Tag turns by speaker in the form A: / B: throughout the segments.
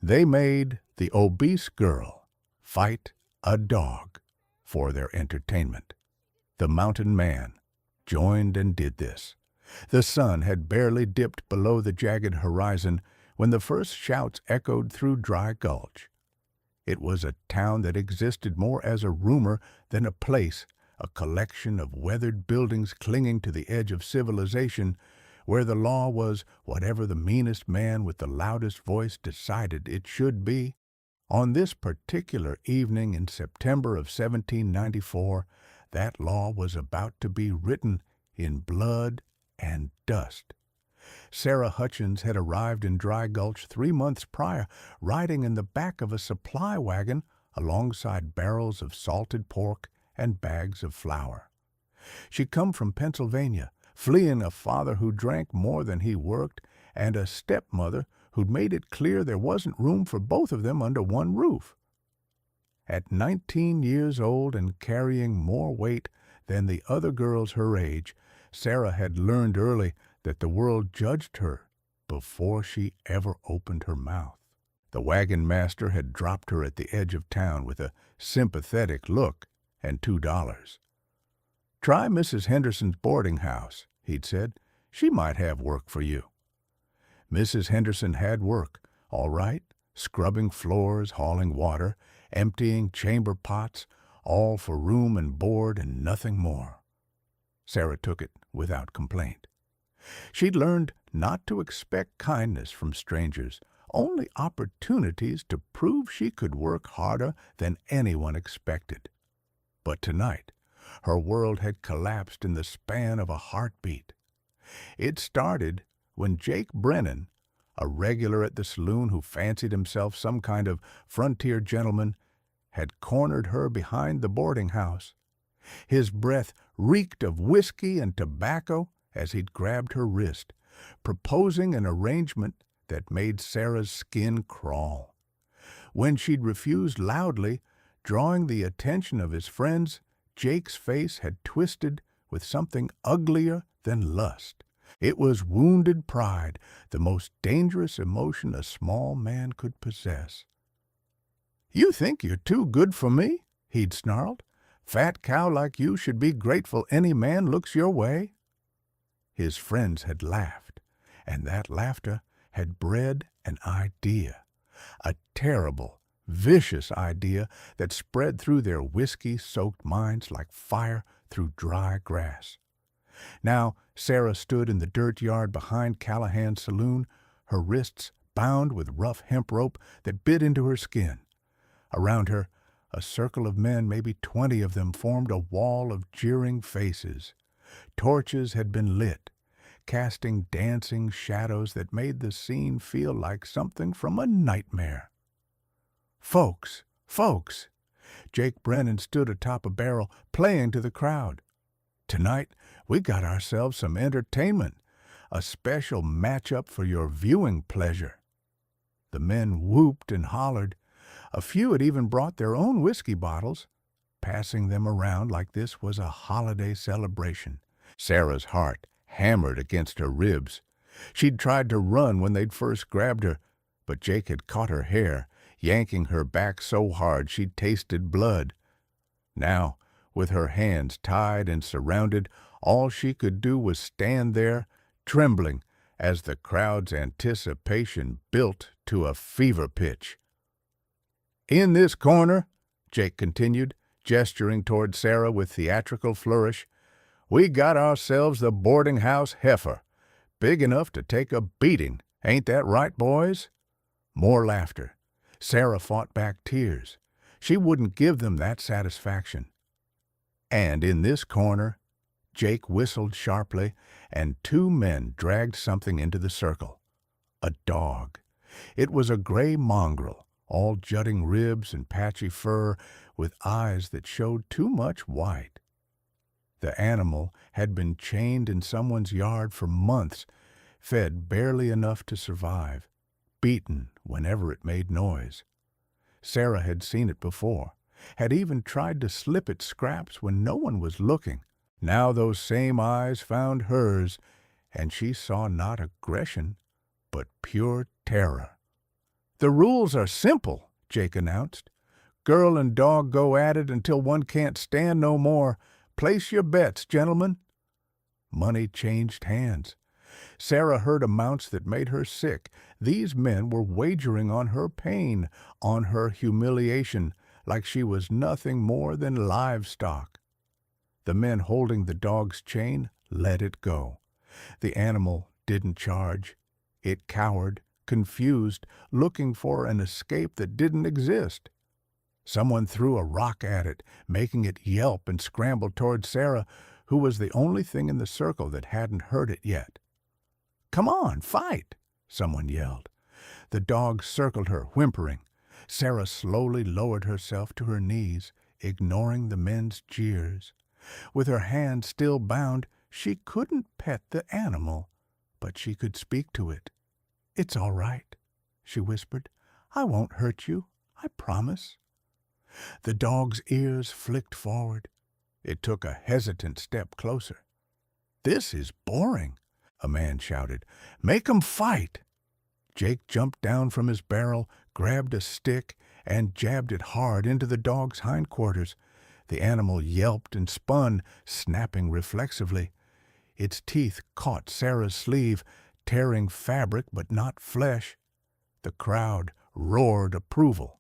A: They made the obese girl fight a dog for their entertainment. The mountain man joined and did this. The sun had barely dipped below the jagged horizon when the first shouts echoed through Dry Gulch. It was a town that existed more as a rumor than a place, a collection of weathered buildings clinging to the edge of civilization, where the law was whatever the meanest man with the loudest voice decided it should be. On this particular evening in September of 1794, that law was about to be written in blood and dust. Sarah Hutchins had arrived in Dry Gulch 3 months prior, riding in the back of a supply wagon alongside barrels of salted pork and bags of flour. She'd come from Pennsylvania, fleeing a father who drank more than he worked and a stepmother who'd made it clear there wasn't room for both of them under one roof. At 19 years old and carrying more weight than the other girls her age, Sarah had learned early that the world judged her before she ever opened her mouth. The wagon master had dropped her at the edge of town with a sympathetic look and $2. "Try Mrs. Henderson's boarding house," he'd said. "She might have work for you." Mrs. Henderson had work, all right, scrubbing floors, hauling water, emptying chamber pots, all for room and board and nothing more. Sarah took it without complaint. She'd learned not to expect kindness from strangers, only opportunities to prove she could work harder than anyone expected. But tonight, her world had collapsed in the span of a heartbeat. It started when Jake Brennan, a regular at the saloon who fancied himself some kind of frontier gentleman, had cornered her behind the boarding house. His breath reeked of whiskey and tobacco as he'd grabbed her wrist, proposing an arrangement that made Sarah's skin crawl. When she'd refused loudly, drawing the attention of his friends, Jake's face had twisted with something uglier than lust. It was wounded pride, the most dangerous emotion a small man could possess. "You think you're too good for me?" he'd snarled. "Fat cow like you should be grateful any man looks your way." His friends had laughed, and that laughter had bred an idea, a terrible, vicious idea that spread through their whiskey-soaked minds like fire through dry grass. Now Sarah stood in the dirt yard behind Callahan's saloon, her wrists bound with rough hemp rope that bit into her skin. Around her, a circle of men, maybe 20 of them, formed a wall of jeering faces. Torches had been lit, casting dancing shadows that made the scene feel like something from a nightmare. "Folks! Folks!" Jake Brennan stood atop a barrel, playing to the crowd. "Tonight, we got ourselves some entertainment, a special match-up for your viewing pleasure." The men whooped and hollered. A few had even brought their own whiskey bottles, passing them around like this was a holiday celebration. Sarah's heart hammered against her ribs. She'd tried to run when they'd first grabbed her, but Jake had caught her hair, yanking her back so hard she'd tasted blood. Now, with her hands tied and surrounded, all she could do was stand there, trembling, as the crowd's anticipation built to a fever pitch. "In this corner," Jake continued, gesturing toward Sarah with theatrical flourish, "we got ourselves the boarding house heifer, big enough to take a beating. Ain't that right, boys?" More laughter. Sarah fought back tears. She wouldn't give them that satisfaction. And in this corner, Jake whistled sharply, and 2 men dragged something into the circle. A dog. It was a gray mongrel, all jutting ribs and patchy fur, with eyes that showed too much white. The animal had been chained in someone's yard for months, fed barely enough to survive, beaten whenever it made noise. Sarah had seen it before, had even tried to slip it scraps when no one was looking. Now those same eyes found hers, and she saw not aggression, but pure terror. "The rules are simple," Jake announced. "Girl and dog go at it until one can't stand no more. Place your bets, gentlemen." Money changed hands. Sarah heard amounts that made her sick. These men were wagering on her pain, on her humiliation, like she was nothing more than livestock. The men holding the dog's chain let it go. The animal didn't charge. It cowered, confused, looking for an escape that didn't exist. Someone threw a rock at it, making it yelp and scramble toward Sarah, who was the only thing in the circle that hadn't heard it yet. "Come on, fight!" someone yelled. The dog circled her, whimpering. Sarah slowly lowered herself to her knees, ignoring the men's jeers. With her hand still bound, she couldn't pet the animal, but she could speak to it. "It's all right," she whispered. "I won't hurt you, I promise." The dog's ears flicked forward. It took a hesitant step closer. "This is boring," a man shouted. "Make 'em fight!" Jake jumped down from his barrel, grabbed a stick, and jabbed it hard into the dog's hindquarters. The animal yelped and spun, snapping reflexively. Its teeth caught Sarah's sleeve, tearing fabric but not flesh. The crowd roared approval.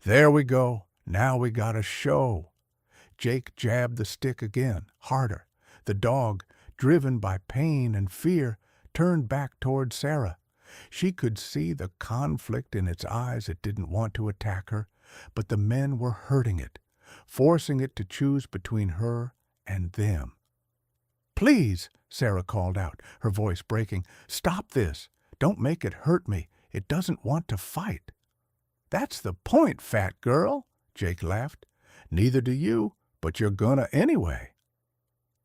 A: "There we go. Now we got a show." Jake jabbed the stick again, harder. The dog, driven by pain and fear, turned back toward Sarah. She could see the conflict in its eyes. It didn't want to attack her, but the men were hurting it, forcing it to choose between her and them. "Please," Sarah called out, her voice breaking, "stop this. Don't make it hurt me. It doesn't want to fight." "That's the point, fat girl," Jake laughed. "Neither do you, but you're gonna anyway."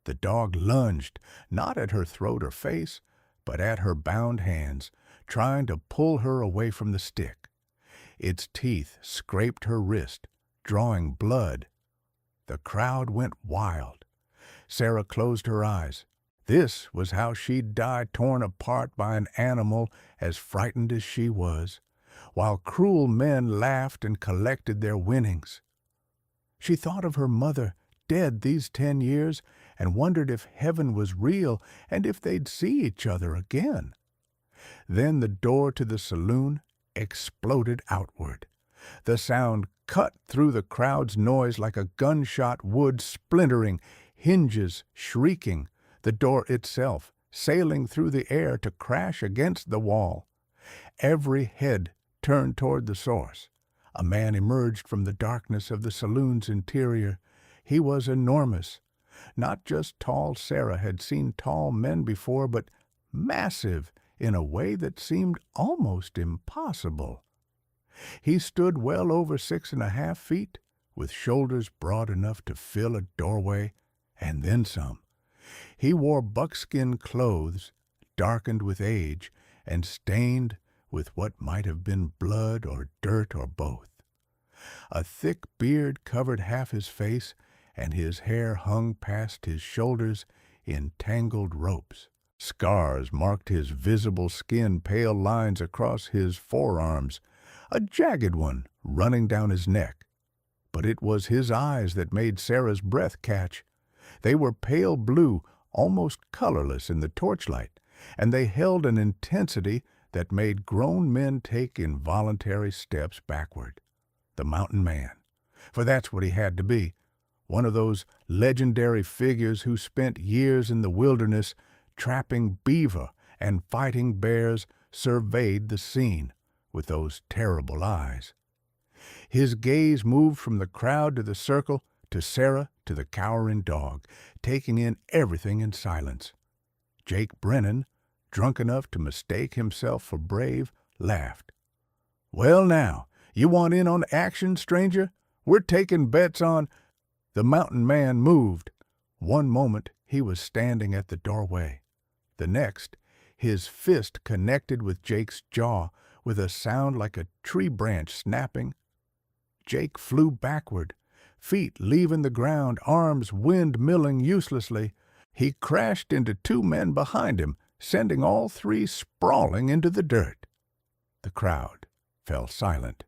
A: The dog lunged, not at her throat or face, but at her bound hands, trying to pull her away from the stick. Its teeth scraped her wrist, drawing blood. The crowd went wild. Sarah closed her eyes. This was how she'd die, torn apart by an animal as frightened as she was, while cruel men laughed and collected their winnings. She thought of her mother, dead these 10 years, and wondered if heaven was real and if they'd see each other again. Then the door to the saloon exploded outward. The sound cut through the crowd's noise like a gunshot, wood splintering, hinges shrieking, the door itself sailing through the air to crash against the wall. Every head turned toward the source. A man emerged from the darkness of the saloon's interior. He was enormous. Not just tall. Sarah had seen tall men before, but massive in a way that seemed almost impossible. He stood well over 6.5 feet, with shoulders broad enough to fill a doorway, and then some. He wore buckskin clothes, darkened with age, and stained with what might have been blood or dirt or both. A thick beard covered half his face, and his hair hung past his shoulders in tangled ropes. Scars marked his visible skin, pale lines across his forearms, a jagged one running down his neck. But it was his eyes that made Sarah's breath catch. They were pale blue, almost colorless in the torchlight, and they held an intensity that made grown men take involuntary steps backward. The mountain man, for that's what he had to be, one of those legendary figures who spent years in the wilderness trapping beaver and fighting bears, surveyed the scene with those terrible eyes. His gaze moved from the crowd to the circle, to Sarah, to the cowering dog, taking in everything in silence. Jake Brennan, drunk enough to mistake himself for brave, laughed. "Well now, you want in on the action, stranger? We're taking bets on—" The mountain man moved. One moment he was standing at the doorway. The next, his fist connected with Jake's jaw with a sound like a tree branch snapping. Jake flew backward, feet leaving the ground, arms windmilling uselessly. He crashed into 2 men behind him, sending all 3 sprawling into the dirt. The crowd fell silent.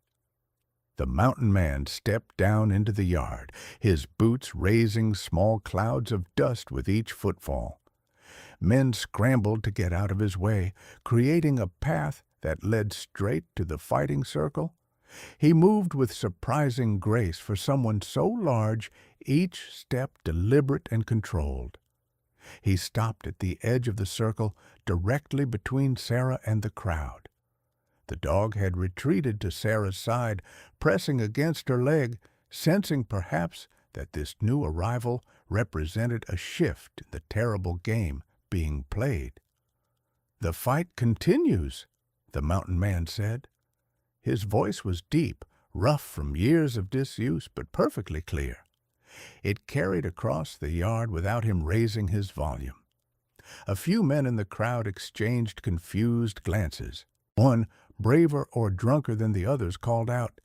A: The mountain man stepped down into the yard, his boots raising small clouds of dust with each footfall. Men scrambled to get out of his way, creating a path that led straight to the fighting circle. He moved with surprising grace for someone so large, each step deliberate and controlled. He stopped at the edge of the circle, directly between Sarah and the crowd. The dog had retreated to Sarah's side, pressing against her leg, sensing perhaps that this new arrival represented a shift in the terrible game being played. "The fight continues," the mountain man said. His voice was deep, rough from years of disuse, but perfectly clear. It carried across the yard without him raising his volume. A few men in the crowd exchanged confused glances. One, braver or drunker than the others, called out,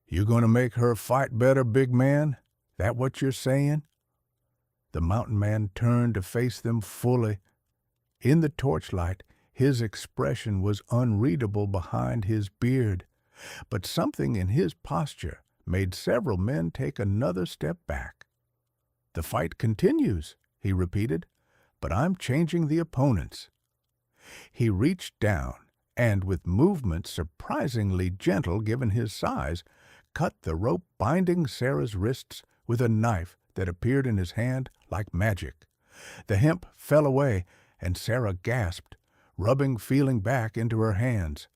A: "You gonna make her fight better, big man? That what you're saying?" The mountain man turned to face them fully. In the torchlight, his expression was unreadable behind his beard, but something in his posture made several men take another step back. "The fight continues," he repeated, "but I'm changing the opponents." He reached down and, with movements surprisingly gentle given his size, cut the rope binding Sarah's wrists with a knife that appeared in his hand like magic. The hemp fell away, and Sarah gasped, rubbing feeling back into her hands.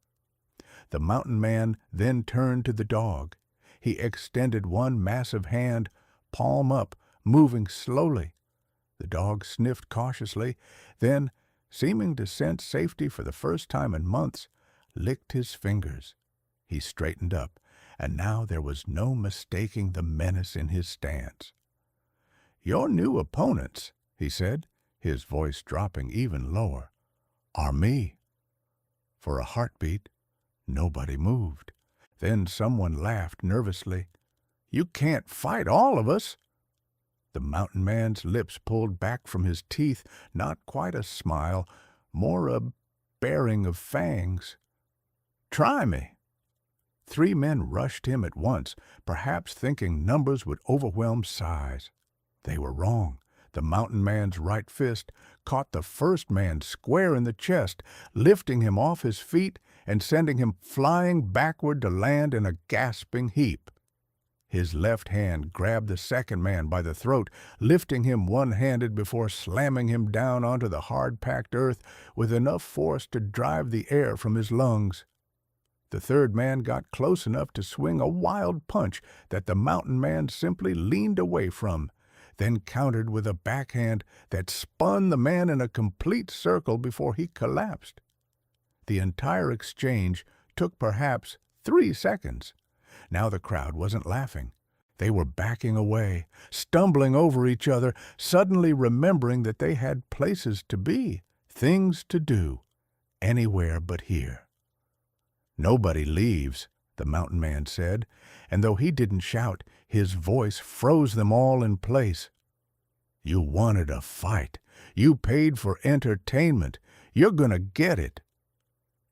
A: The mountain man then turned to the dog. He extended one massive hand, palm up, moving slowly. The dog sniffed cautiously, then, seeming to sense safety for the first time in months, licked his fingers. He straightened up, and now there was no mistaking the menace in his stance. "Your new opponents," he said, his voice dropping even lower, "are me." For a heartbeat, nobody moved. Then someone laughed nervously. "You can't fight all of us." The mountain man's lips pulled back from his teeth, not quite a smile, more a baring of fangs. "Try me." 3 men rushed him at once, perhaps thinking numbers would overwhelm size. They were wrong. The mountain man's right fist caught the first man square in the chest, lifting him off his feet and sending him flying backward to land in a gasping heap. His left hand grabbed the second man by the throat, lifting him one-handed before slamming him down onto the hard-packed earth with enough force to drive the air from his lungs. The third man got close enough to swing a wild punch that the mountain man simply leaned away from, then countered with a backhand that spun the man in a complete circle before he collapsed. The entire exchange took perhaps 3 seconds. Now the crowd wasn't laughing. They were backing away, stumbling over each other, suddenly remembering that they had places to be, things to do, anywhere but here. "Nobody leaves," the mountain man said, and though he didn't shout, his voice froze them all in place. "You wanted a fight. You paid for entertainment. You're gonna get it."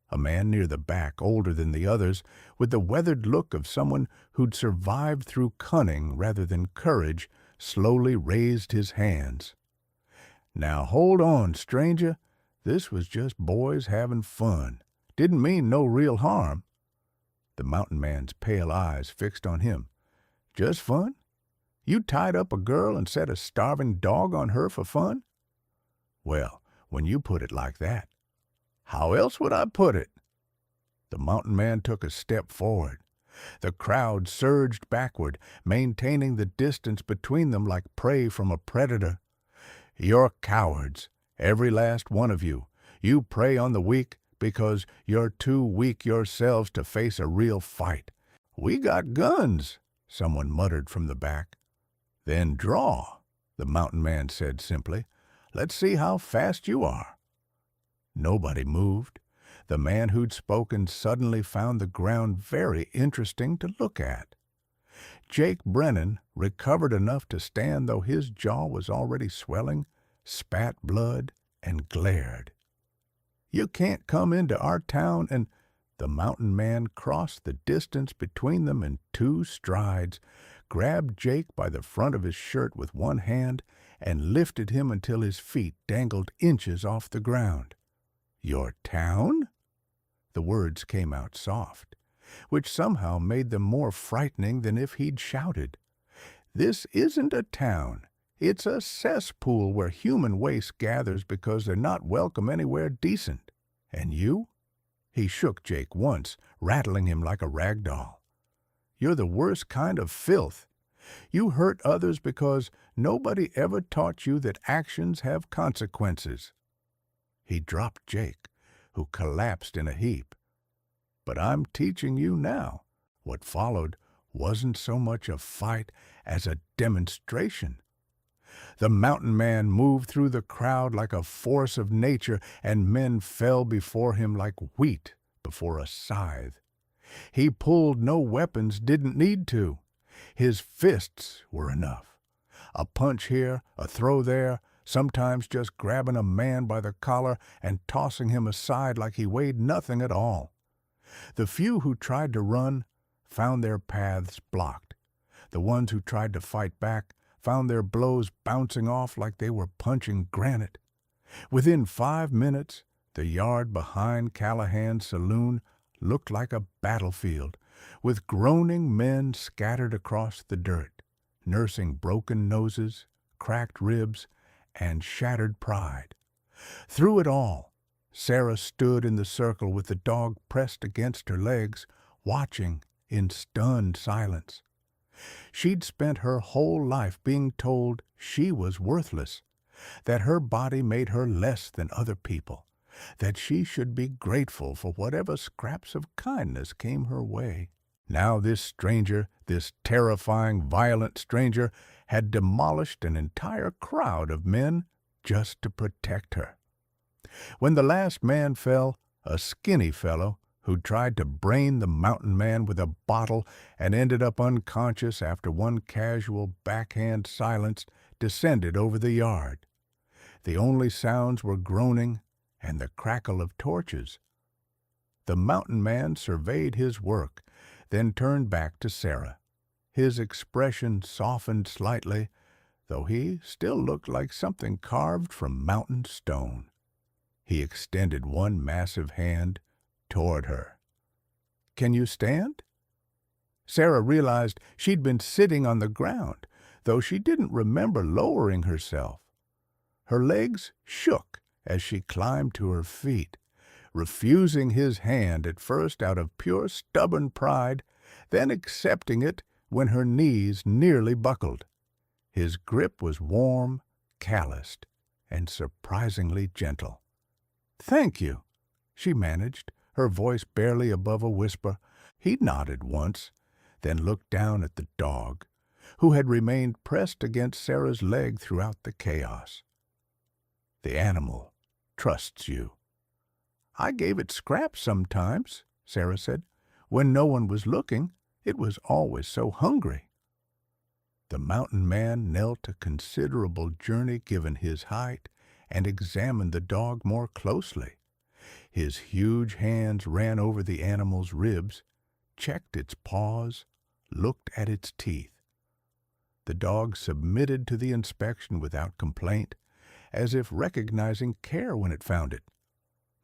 A: A man near the back, older than the others, with the weathered look of someone who'd survived through cunning rather than courage, slowly raised his hands. "Now hold on, stranger. This was just boys having fun. Didn't mean no real harm." The mountain man's pale eyes fixed on him. "Just fun? You tied up a girl and set a starving dog on her for fun?" "Well, when you put it like that, how else would I put it?" The mountain man took a step forward. The crowd surged backward, maintaining the distance between them like prey from a predator. "You're cowards, every last one of you. You prey on the weak because you're too weak yourselves to face a real fight." "We got guns," someone muttered from the back. "Then draw," the mountain man said simply. "Let's see how fast you are." Nobody moved. The man who'd spoken suddenly found the ground very interesting to look at. Jake Brennan, recovered enough to stand though his jaw was already swelling, spat blood and glared. "You can't come into our town and—" The mountain man crossed the distance between them in 2 strides, grabbed Jake by the front of his shirt with one hand, and lifted him until his feet dangled inches off the ground. "Your town?" The words came out soft, which somehow made them more frightening than if he'd shouted. "This isn't a town. It's a cesspool where human waste gathers because they're not welcome anywhere decent. And you?" He shook Jake once, rattling him like a rag doll. "You're the worst kind of filth. You hurt others because nobody ever taught you that actions have consequences." He dropped Jake, who collapsed in a heap. "But I'm teaching you now." What followed wasn't so much a fight as a demonstration. The mountain man moved through the crowd like a force of nature, and men fell before him like wheat before a scythe. He pulled no weapons, didn't need to. His fists were enough. A punch here, a throw there, sometimes just grabbing a man by the collar and tossing him aside like he weighed nothing at all. The few who tried to run found their paths blocked. The ones who tried to fight back found their blows bouncing off like they were punching granite. Within 5 minutes, the yard behind Callahan's saloon looked like a battlefield, with groaning men scattered across the dirt, nursing broken noses, cracked ribs, and shattered pride. Through it all, Sarah stood in the circle with the dog pressed against her legs, watching in stunned silence. She'd spent her whole life being told she was worthless, that her body made her less than other people, that she should be grateful for whatever scraps of kindness came her way. Now this stranger, this terrifying, violent stranger, had demolished an entire crowd of men just to protect her. When the last man fell, a skinny fellow who tried to brain the mountain man with a bottle and ended up unconscious after one casual backhand silence descended over the yard. The only sounds were groaning and the crackle of torches. The mountain man surveyed his work, then turned back to Sarah. His expression softened slightly, though he still looked like something carved from mountain stone. He extended one massive hand toward her. "Can you stand?" Sarah realized she'd been sitting on the ground, though she didn't remember lowering herself. Her legs shook as she climbed to her feet, refusing his hand at first out of pure stubborn pride, then accepting it when her knees nearly buckled. His grip was warm, calloused, and surprisingly gentle. "Thank you," she managed, her voice barely above a whisper. He nodded once, then looked down at the dog, who had remained pressed against Sarah's leg throughout the chaos. "The animal trusts you." "I gave it scraps sometimes," Sarah said. "When no one was looking, it was always so hungry." The mountain man knelt a considerable journey given his height and examined the dog more closely. His huge hands ran over the animal's ribs, checked its paws, looked at its teeth. The dog submitted to the inspection without complaint, as if recognizing care when it found it.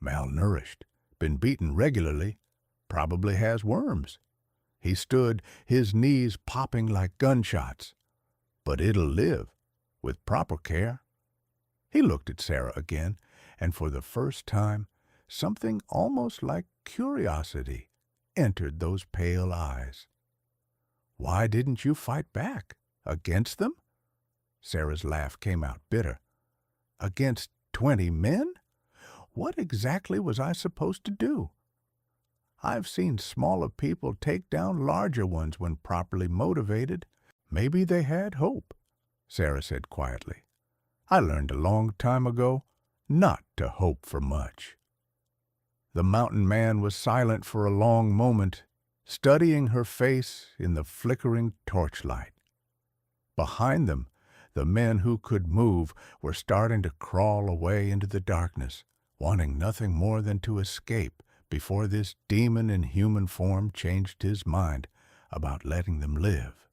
A: Malnourished, been beaten regularly, probably has worms. He stood, his knees popping like gunshots. But it'll live, with proper care. He looked at Sarah again, and for the first time, something almost like curiosity entered those pale eyes. "Why didn't you fight back? Against them?" Sarah's laugh came out bitter. "Against 20 men? What exactly was I supposed to do? I've seen smaller people take down larger ones when properly motivated. Maybe they had hope," Sarah said quietly. "I learned a long time ago not to hope for much." The mountain man was silent for a long moment, studying her face in the flickering torchlight. Behind them, the men who could move were starting to crawl away into the darkness, wanting nothing more than to escape before this demon in human form changed his mind about letting them live.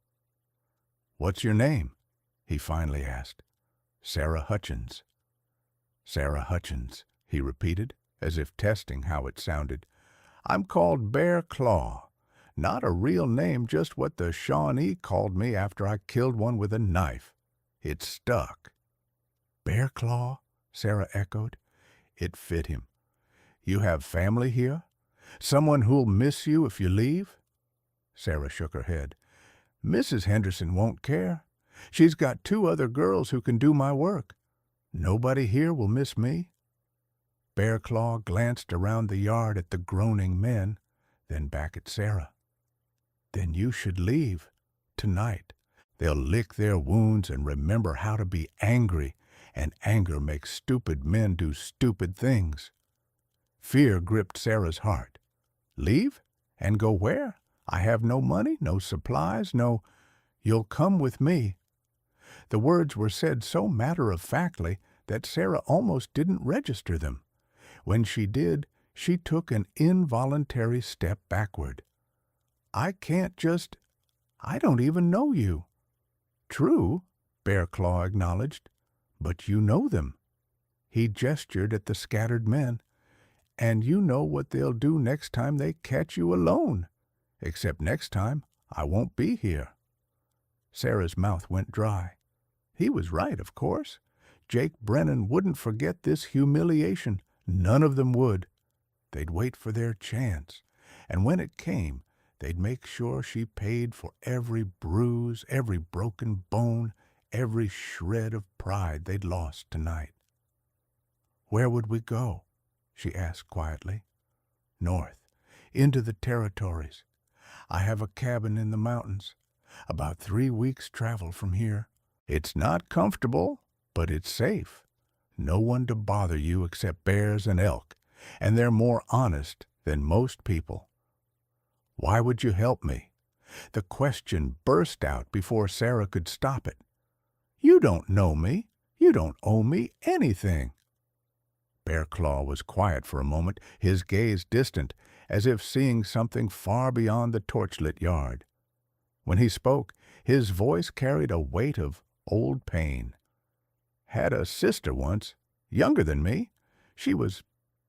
A: "What's your name?" he finally asked. "Sarah Hutchins." "Sarah Hutchins," he repeated, as if testing how it sounded. "I'm called Bear Claw. Not a real name, just what the Shawnee called me after I killed one with a knife. It stuck." "Bear Claw?" Sarah echoed. It fit him. "You have family here? Someone who'll miss you if you leave?" Sarah shook her head. "Mrs. Henderson won't care. She's got 2 other girls who can do my work. Nobody here will miss me." Bear Claw glanced around the yard at the groaning men, then back at Sarah. "Then you should leave. Tonight. They'll lick their wounds and remember how to be angry, and anger makes stupid men do stupid things." Fear gripped Sarah's heart. "Leave? And go where? I have no money, no supplies, no—" "You'll come with me." The words were said so matter-of-factly that Sarah almost didn't register them. When she did, she took an involuntary step backward. "I can't I don't even know you." "True," Bear Claw acknowledged, "but you know them." He gestured at the scattered men. "And you know what they'll do next time they catch you alone. Except next time, I won't be here." Sarah's mouth went dry. He was right, of course. Jake Brennan wouldn't forget this humiliation. None of them would. They'd wait for their chance, and when it came, they'd make sure she paid for every bruise, every broken bone, every shred of pride they'd lost tonight. "Where would we go?" she asked quietly. "North, into the territories. I have a cabin in the mountains, about 3 weeks' travel from here. It's not comfortable, but it's safe. No one to bother you except bears and elk, and they're more honest than most people." "Why would you help me?" The question burst out before Sarah could stop it. "You don't know me. You don't owe me anything." Bear Claw was quiet for a moment, his gaze distant, as if seeing something far beyond the torchlit yard. When he spoke, his voice carried a weight of old pain. "Had a sister once, younger than me. She was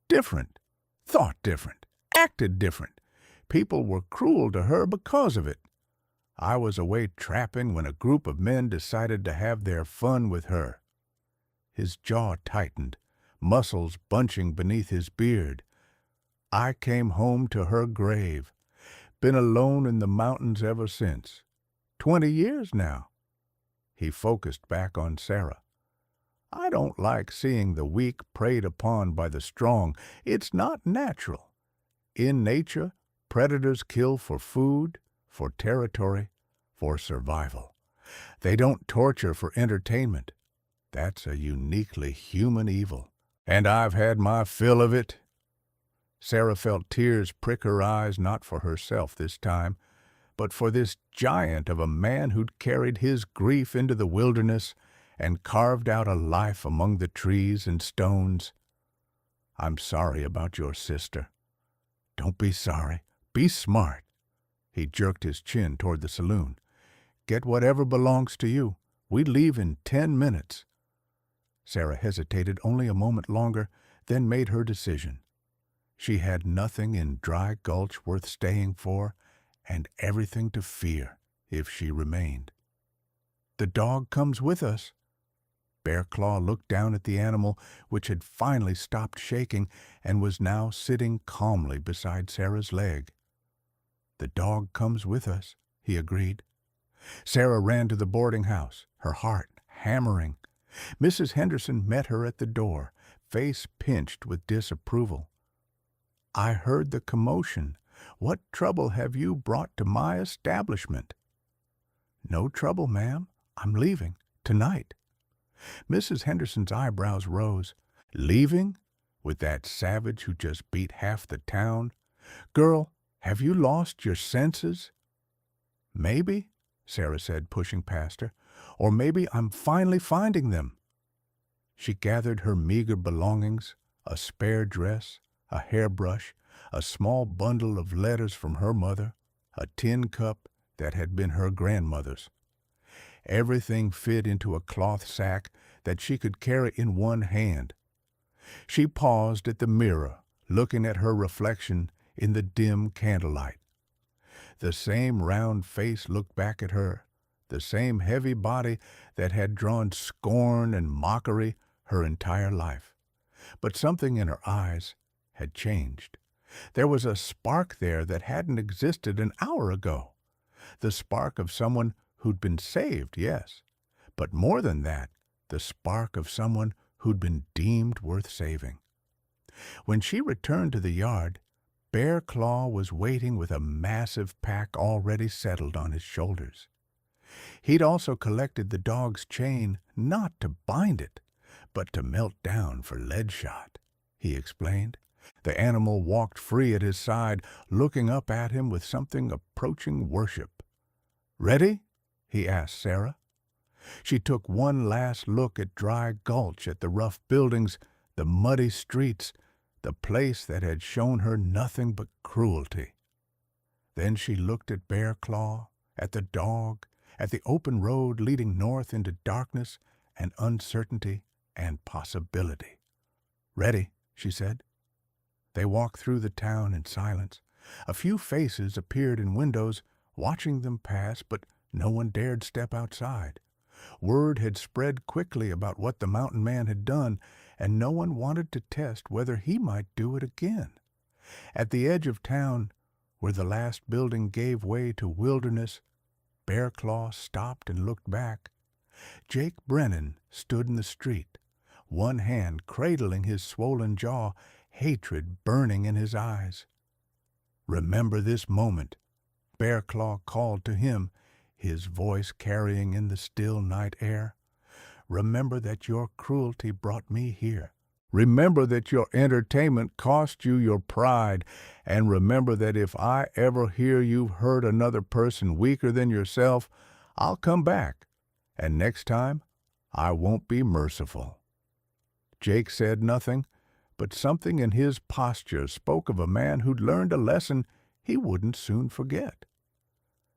A: different, thought different, acted different. People were cruel to her because of it. I was away trapping when a group of men decided to have their fun with her." His jaw tightened, muscles bunching beneath his beard. "I came home to her grave. Been alone in the mountains ever since. 20 years now." He focused back on Sarah. "I don't like seeing the weak preyed upon by the strong. It's not natural. In nature, predators kill for food, for territory, for survival. They don't torture for entertainment. That's a uniquely human evil. And I've had my fill of it." Sarah felt tears prick her eyes, not for herself this time, but for this giant of a man who'd carried his grief into the wilderness and carved out a life among the trees and stones. "I'm sorry about your sister." "Don't be sorry. Be smart." He jerked his chin toward the saloon. "Get whatever belongs to you. We leave in 10 minutes. Sarah hesitated only a moment longer, then made her decision. She had nothing in Dry Gulch worth staying for, and everything to fear if she remained. "The dog comes with us." Bear Claw looked down at the animal, which had finally stopped shaking and was now sitting calmly beside Sarah's leg. "The dog comes with us," he agreed. Sarah ran to the boarding house, her heart hammering. Mrs. Henderson met her at the door, face pinched with disapproval. "I heard the commotion. What trouble have you brought to my establishment?" "No trouble, ma'am. I'm leaving tonight." Mrs. Henderson's eyebrows rose. "Leaving? With that savage who just beat half the town? Girl, have you lost your senses?" "Maybe," Sarah said, pushing past her. "Or maybe I'm finally finding them." She gathered her meager belongings, a spare dress, a hairbrush, a small bundle of letters from her mother, a tin cup that had been her grandmother's. Everything fit into a cloth sack that she could carry in one hand. She paused at the mirror, looking at her reflection in the dim candlelight. The same round face looked back at her, the same heavy body that had drawn scorn and mockery her entire life. But something in her eyes had changed. There was a spark there that hadn't existed an hour ago. The spark of someone who'd been saved, yes, but more than that, the spark of someone who'd been deemed worth saving. When she returned to the yard, Bear Claw was waiting with a massive pack already settled on his shoulders. He'd also collected the dog's chain not to bind it, but to melt down for lead shot, he explained. The animal walked free at his side, looking up at him with something approaching worship. "Ready?" he asked Sarah. She took one last look at Dry Gulch, at the rough buildings, the muddy streets, the place that had shown her nothing but cruelty. Then she looked at Bear Claw, at the dog, at the open road leading north into darkness and uncertainty and possibility. "Ready," she said. They walked through the town in silence. A few faces appeared in windows, watching them pass, but no one dared step outside. Word had spread quickly about what the mountain man had done, and no one wanted to test whether he might do it again. At the edge of town, where the last building gave way to wilderness, Bear Claw stopped and looked back. Jake Brennan stood in the street, one hand cradling his swollen jaw, hatred burning in his eyes. "Remember this moment," Bear Claw called to him, his voice carrying in the still night air. "Remember that your cruelty brought me here. Remember that your entertainment cost you your pride, and remember that if I ever hear you've hurt another person weaker than yourself, I'll come back, and next time I won't be merciful." Jake said nothing, but something in his posture spoke of a man who'd learned a lesson he wouldn't soon forget.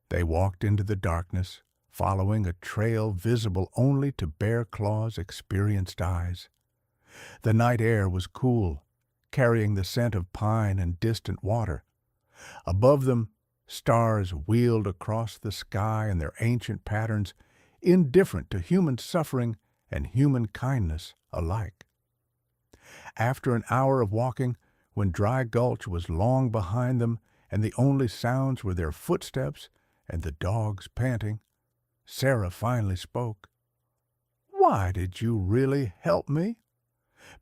A: They walked into the darkness, following a trail visible only to Bear Claw's experienced eyes. The night air was cool, carrying the scent of pine and distant water. Above them, stars wheeled across the sky in their ancient patterns, indifferent to human suffering and human kindness alike. After an hour of walking, when Dry Gulch was long behind them and the only sounds were their footsteps and the dogs panting, Sarah finally spoke. "Why did you really help me?"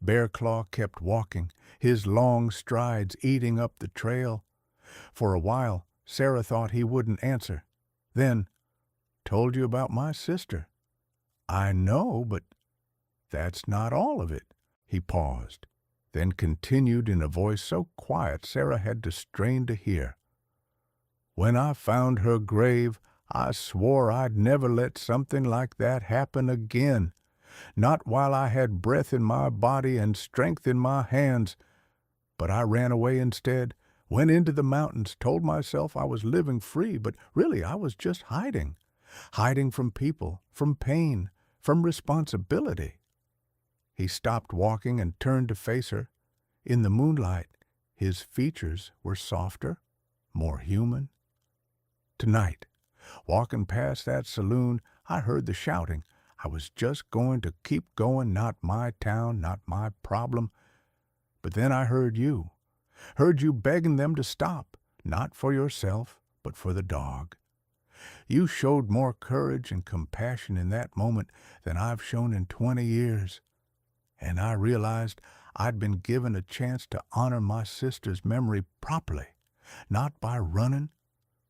A: Bear Claw kept walking, his long strides eating up the trail. For a while, Sarah thought he wouldn't answer. Then, "Told you about my sister." "I know, but that's not all of it." He paused, then continued in a voice so quiet Sarah had to strain to hear. "When I found her grave, I swore I'd never let something like that happen again. Not while I had breath in my body and strength in my hands. But I ran away instead, went into the mountains, told myself I was living free, but really I was just hiding. Hiding from people, from pain, from responsibility." He stopped walking and turned to face her. In the moonlight, his features were softer, more human. "Tonight, walking past that saloon, I heard the shouting. I was just going to keep going, not my town, not my problem. But then I heard you begging them to stop, not for yourself, but for the dog. You showed more courage and compassion in that moment than I've shown in 20 years. And I realized I'd been given a chance to honor my sister's memory properly, not by running,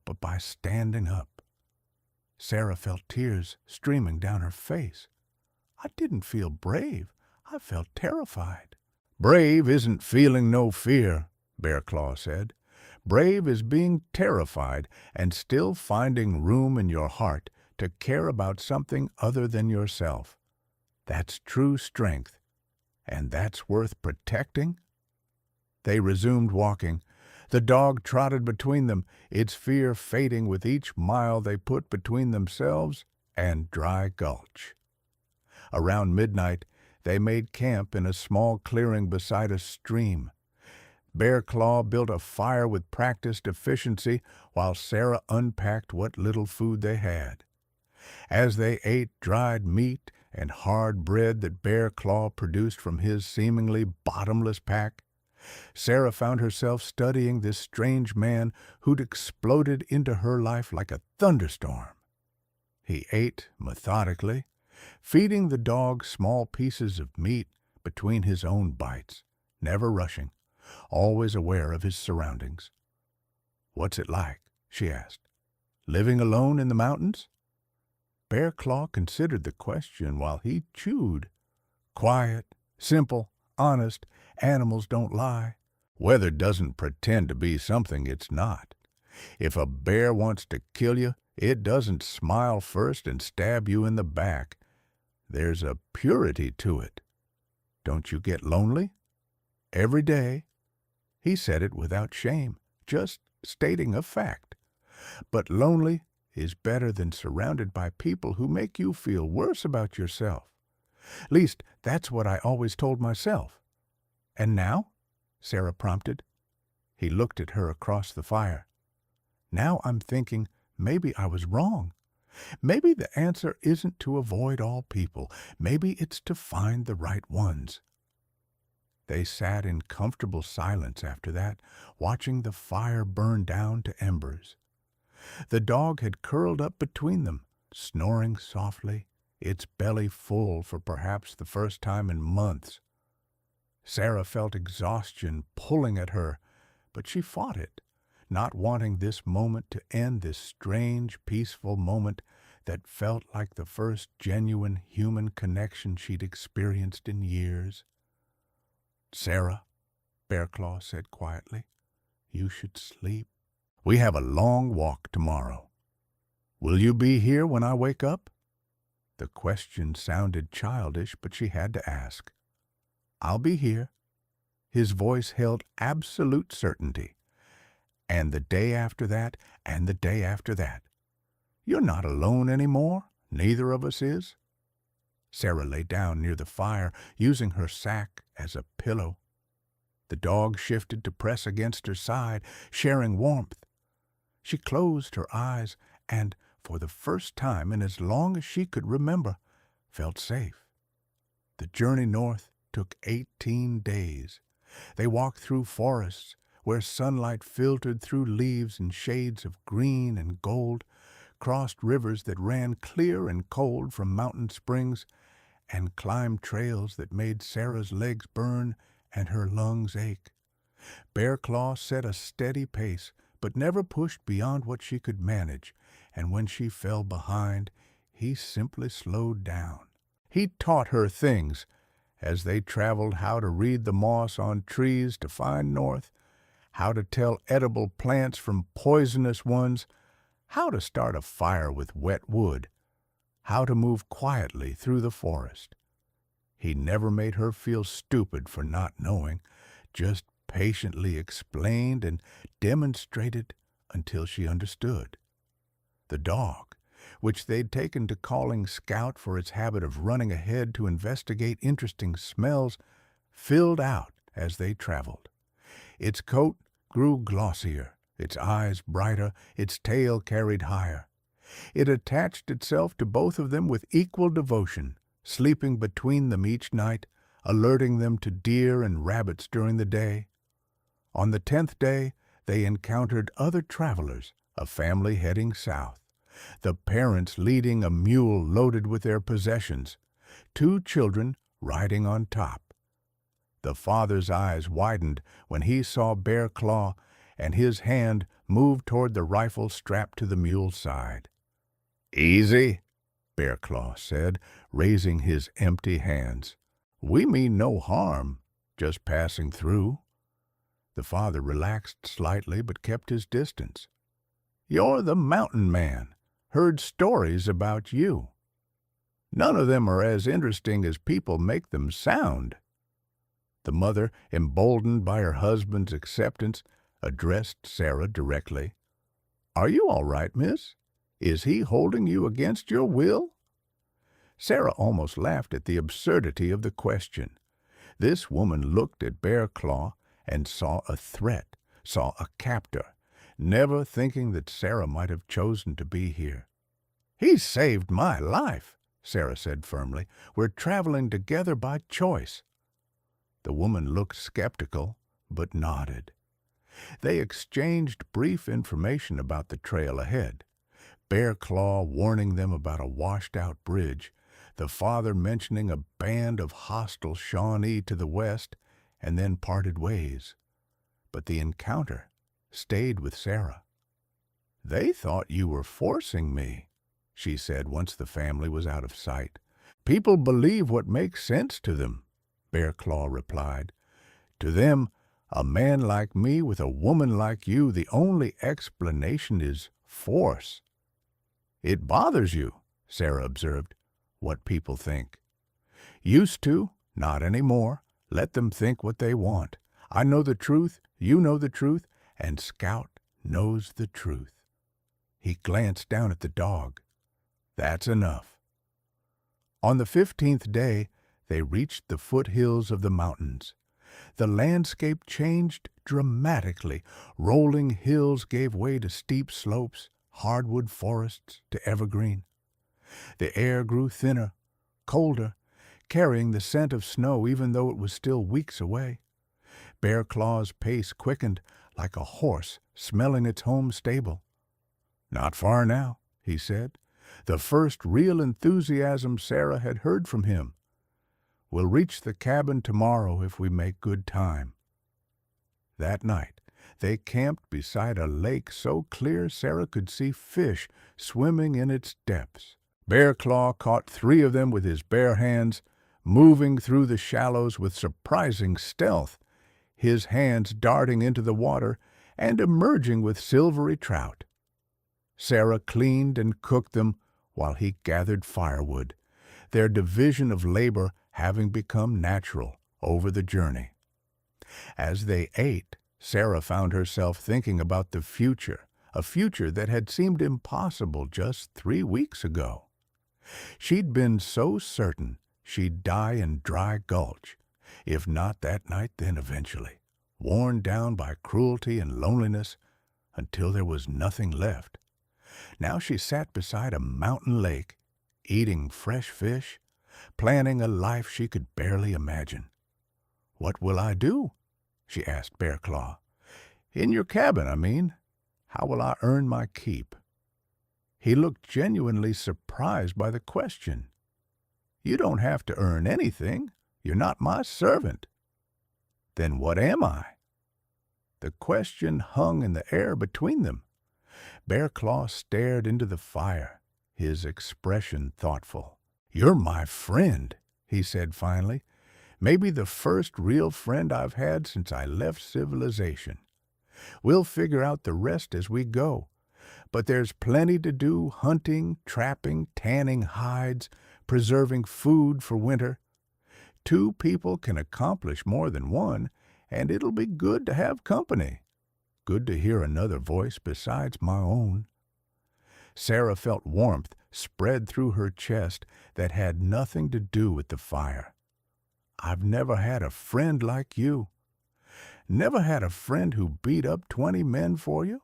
A: but by standing up." Sarah felt tears streaming down her face. "I didn't feel brave. I felt terrified." "Brave isn't feeling no fear," Bear Claw said. "Brave is being terrified and still finding room in your heart to care about something other than yourself. That's true strength, and that's worth protecting." They resumed walking. The dog trotted between them, its fear fading with each mile they put between themselves and Dry Gulch. Around midnight, they made camp in a small clearing beside a stream. Bear Claw built a fire with practiced efficiency while Sarah unpacked what little food they had. As they ate dried meat and hard bread that Bear Claw produced from his seemingly bottomless pack, Sarah found herself studying this strange man who'd exploded into her life like a thunderstorm. He ate methodically, feeding the dog small pieces of meat between his own bites, never rushing, always aware of his surroundings. "What's it like?" she asked. "Living alone in the mountains?" Bear Claw considered the question while he chewed. "Quiet, simple, honest, animals don't lie. Weather doesn't pretend to be something it's not. If a bear wants to kill you, it doesn't smile first and stab you in the back. There's a purity to it. Don't you get lonely?" "Every day." He said it without shame, just stating a fact. But lonely is better than surrounded by people who make you feel worse about yourself. Least, that's what I always told myself. "And now?" Sarah prompted. He looked at her across the fire. "Now I'm thinking maybe I was wrong. Maybe the answer isn't to avoid all people. Maybe it's to find the right ones." They sat in comfortable silence after that, watching the fire burn down to embers. The dog had curled up between them, snoring softly, its belly full for perhaps the first time in months. Sarah felt exhaustion pulling at her, but she fought it, not wanting this moment to end, this strange, peaceful moment that felt like the first genuine human connection she'd experienced in years. "Sarah," Bear Claw said quietly, "you should sleep. We have a long walk tomorrow. Will you be here when I wake up?" The question sounded childish, but she had to ask. "I'll be here." His voice held absolute certainty. "And the day after that, and the day after that. You're not alone anymore. Neither of us is." Sarah lay down near the fire, using her sack as a pillow. The dog shifted to press against her side, sharing warmth. She closed her eyes and, for the first time in as long as she could remember, felt safe. The journey north took 18 days. They walked through forests where sunlight filtered through leaves in shades of green and gold, crossed rivers that ran clear and cold from mountain springs, and climbed trails that made Sarah's legs burn and her lungs ache. Bear Claw set a steady pace, but never pushed beyond what she could manage, and when she fell behind, he simply slowed down. He taught her things as they traveled: how to read the moss on trees to find north, how to tell edible plants from poisonous ones, how to start a fire with wet wood, how to move quietly through the forest. He never made her feel stupid for not knowing, just patiently explained and demonstrated until she understood. The dog, which they'd taken to calling Scout for its habit of running ahead to investigate interesting smells, filled out as they traveled. Its coat grew glossier, its eyes brighter, its tail carried higher. It attached itself to both of them with equal devotion, sleeping between them each night, alerting them to deer and rabbits during the day. On the 10th day, they encountered other travelers, a family heading south, the parents leading a mule loaded with their possessions, 2 children riding on top. The father's eyes widened when he saw Bear Claw, and his hand moved toward the rifle strapped to the mule's side. "Easy," Bear Claw said, raising his empty hands. "We mean no harm, just passing through." The father relaxed slightly but kept his distance. "You're the mountain man. Heard stories about you. None of them are as interesting as people make them sound." The mother, emboldened by her husband's acceptance, addressed Sarah directly. "Are you all right, miss? Is he holding you against your will?" Sarah almost laughed at the absurdity of the question. This woman looked at Bear Claw and saw a threat, saw a captor, never thinking that Sarah might have chosen to be here. "He saved my life," Sarah said firmly. "We're traveling together by choice." The woman looked skeptical, but nodded. They exchanged brief information about the trail ahead. Bear Claw warning them about a washed-out bridge, the father mentioning a band of hostile Shawnee to the west, and then parted ways. But the encounter stayed with Sarah. "They thought you were forcing me," she said once the family was out of sight. "People believe what makes sense to them," Bear Claw replied. "To them, a man like me with a woman like you, the only explanation is force." "It bothers you," Sarah observed, "what people think." "Used to, not anymore. Let them think what they want. I know the truth, you know the truth, and Scout knows the truth." He glanced down at the dog. "That's enough." On the 15th day, they reached the foothills of the mountains. The landscape changed dramatically. Rolling hills gave way to steep slopes, hardwood forests to evergreen. The air grew thinner, colder, carrying the scent of snow even though it was still weeks away. Bear Claw's pace quickened like a horse smelling its home stable. "Not far now," he said, the first real enthusiasm Sarah had heard from him. "We'll reach the cabin tomorrow if we make good time." That night, they camped beside a lake so clear Sarah could see fish swimming in its depths. Bear Claw caught 3 of them with his bare hands, moving through the shallows with surprising stealth, his hands darting into the water and emerging with silvery trout. Sarah cleaned and cooked them while he gathered firewood, their division of labor having become natural over the journey. As they ate, Sarah found herself thinking about the future, a future that had seemed impossible just 3 weeks ago. She'd been so certain she'd die in Dry Gulch, if not that night then eventually, worn down by cruelty and loneliness until there was nothing left. Now she sat beside a mountain lake, eating fresh fish, planning a life she could barely imagine. "What will I do?" she asked Bear Claw. "In your cabin, I mean. How will I earn my keep?" He looked genuinely surprised by the question. "You don't have to earn anything. You're not my servant." "Then what am I?" The question hung in the air between them. Bear Claw stared into the fire, his expression thoughtful. "You're my friend," he said finally. "Maybe the first real friend I've had since I left civilization. We'll figure out the rest as we go. But there's plenty to do, hunting, trapping, tanning hides, preserving food for winter. 2 people can accomplish more than one, and it'll be good to have company. Good to hear another voice besides my own." Sarah felt warmth spread through her chest that had nothing to do with the fire. "I've never had a friend like you." "Never had a friend who beat up 20 men for you?"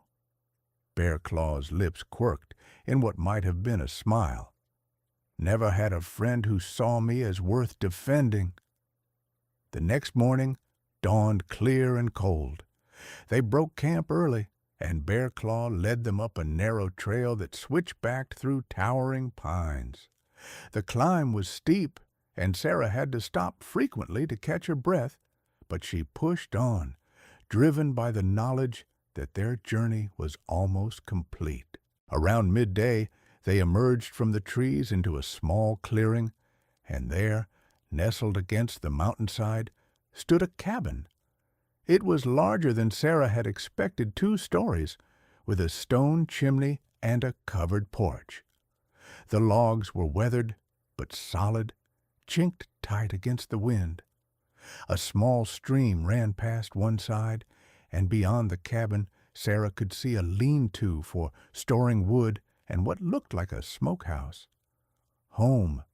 A: Bear Claw's lips quirked in what might have been a smile. "Never had a friend who saw me as worth defending." The next morning dawned clear and cold. They broke camp early, and Bear Claw led them up a narrow trail that switchbacked through towering pines. The climb was steep, and Sarah had to stop frequently to catch her breath, but she pushed on, driven by the knowledge that their journey was almost complete. Around midday, they emerged from the trees into a small clearing, and there, nestled against the mountainside, stood a cabin. It was larger than Sarah had expected, 2 stories, with a stone chimney and a covered porch. The logs were weathered but solid, chinked tight against the wind. A small stream ran past one side, and beyond the cabin, Sarah could see a lean-to for storing wood and what looked like a smokehouse. "Home,"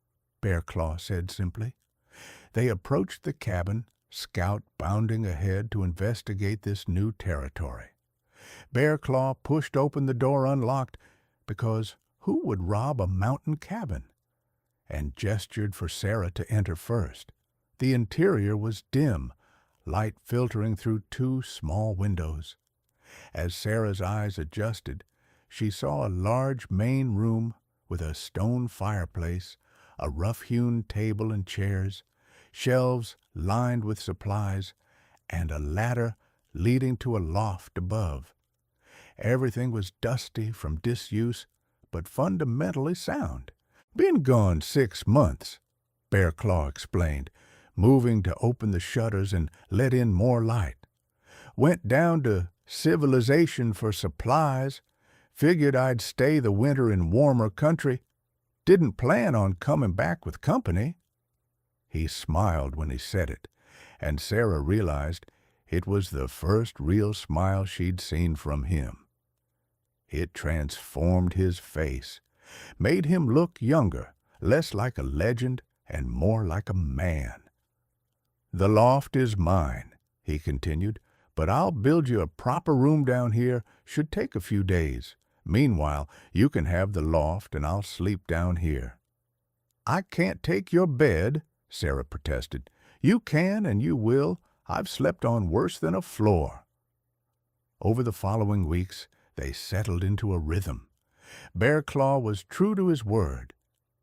A: Bear Claw said simply. They approached the cabin, Scout bounding ahead to investigate this new territory. Bear Claw pushed open the door unlocked, because who would rob a mountain cabin? And gestured for Sarah to enter first. The interior was dim, light filtering through two small windows. As Sarah's eyes adjusted, she saw a large main room with a stone fireplace, a rough-hewn table and chairs, shelves lined with supplies, and a ladder leading to a loft above. Everything was dusty from disuse, but fundamentally sound. "Been gone 6 months," Bear Claw explained, moving to open the shutters and let in more light. "Went down to civilization for supplies. Figured I'd stay the winter in warmer country. Didn't plan on coming back with company." He smiled when he said it, and Sarah realized it was the first real smile she'd seen from him. It transformed his face, made him look younger, less like a legend and more like a man. "The loft is mine," he continued, "but I'll build you a proper room down here. Should take a few days. Meanwhile, you can have the loft and I'll sleep down here." "I can't take your bed," Sarah protested. "You can and you will. I've slept on worse than a floor." Over the following weeks, they settled into a rhythm. Bear Claw was true to his word,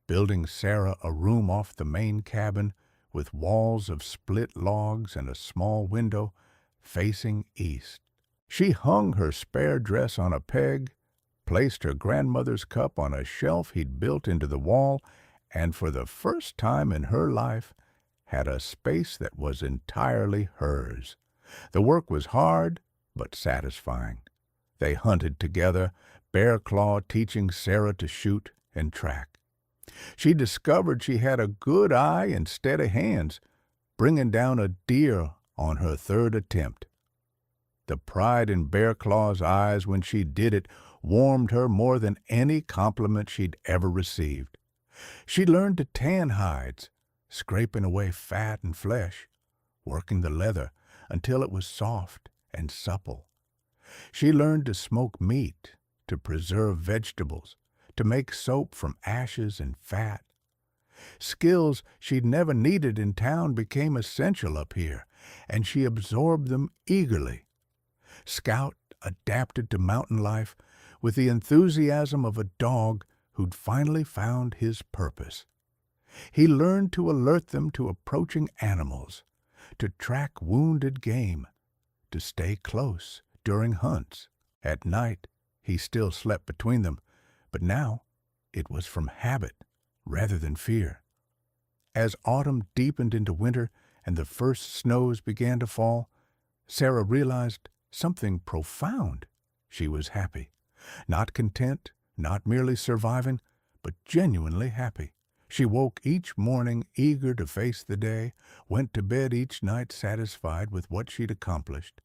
A: building Sarah a room off the main cabin with walls of split logs and a small window facing east. She hung her spare dress on a peg, placed her grandmother's cup on a shelf he'd built into the wall, and for the first time in her life had a space that was entirely hers. The work was hard, but satisfying. They hunted together, Bear Claw teaching Sarah to shoot and track. She discovered she had a good eye and steady hands, bringing down a deer on her third attempt. The pride in Bear Claw's eyes when she did it warmed her more than any compliment she'd ever received. She learned to tan hides, scraping away fat and flesh, working the leather until it was soft and supple. She learned to smoke meat, to preserve vegetables, to make soap from ashes and fat. Skills she'd never needed in town became essential up here, and she absorbed them eagerly. Scout adapted to mountain life with the enthusiasm of a dog who'd finally found his purpose. He learned to alert them to approaching animals, to track wounded game, to stay close during hunts. At night, he still slept between them, but now it was from habit rather than fear. As autumn deepened into winter and the first snows began to fall, Sarah realized something profound. She was happy. Not content, not merely surviving, but genuinely happy. She woke each morning eager to face the day, went to bed each night satisfied with what she'd accomplished.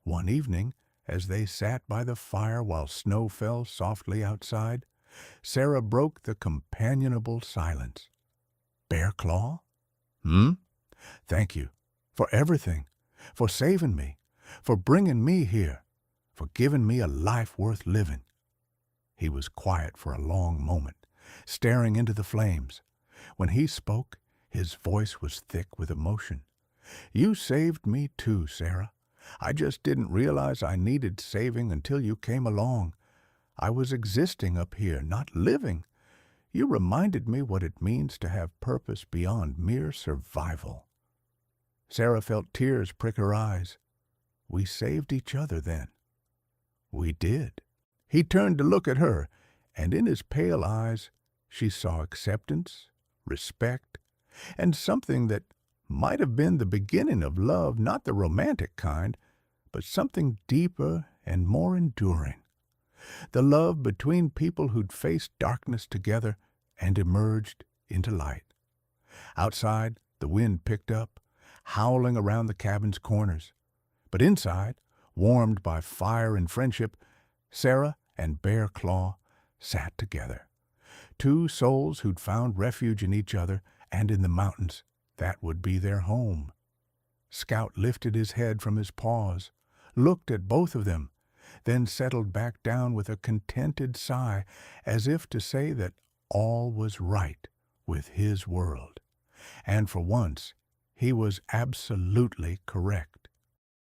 A: One evening, as they sat by the fire while snow fell softly outside, Sarah broke the companionable silence. "Bear Claw?" "Hmm? Thank you for everything, for saving me, for bringing me here, for giving me a life worth living." He was quiet for a long moment, staring into the flames. When he spoke, his voice was thick with emotion. "You saved me too, Sarah. I just didn't realize I needed saving until you came along. I was existing up here, not living. You reminded me what it means to have purpose beyond mere survival." Sarah felt tears prick her eyes. "We saved each other then." "We did." He turned to look at her, and in his pale eyes she saw acceptance, respect, and something that might have been the beginning of love, not the romantic kind, but something deeper and more enduring. The love between people who'd faced darkness together and emerged into light. Outside, the wind picked up, howling around the cabin's corners. But inside, Warmed by fire and friendship, Sarah and Bear Claw sat together. Two souls who'd found refuge in each other and in the mountains that would be their home. Scout lifted his head from his paws, looked at both of them, then settled back down with a contented sigh, as if to say that all was right with his world. And for once, he was absolutely correct.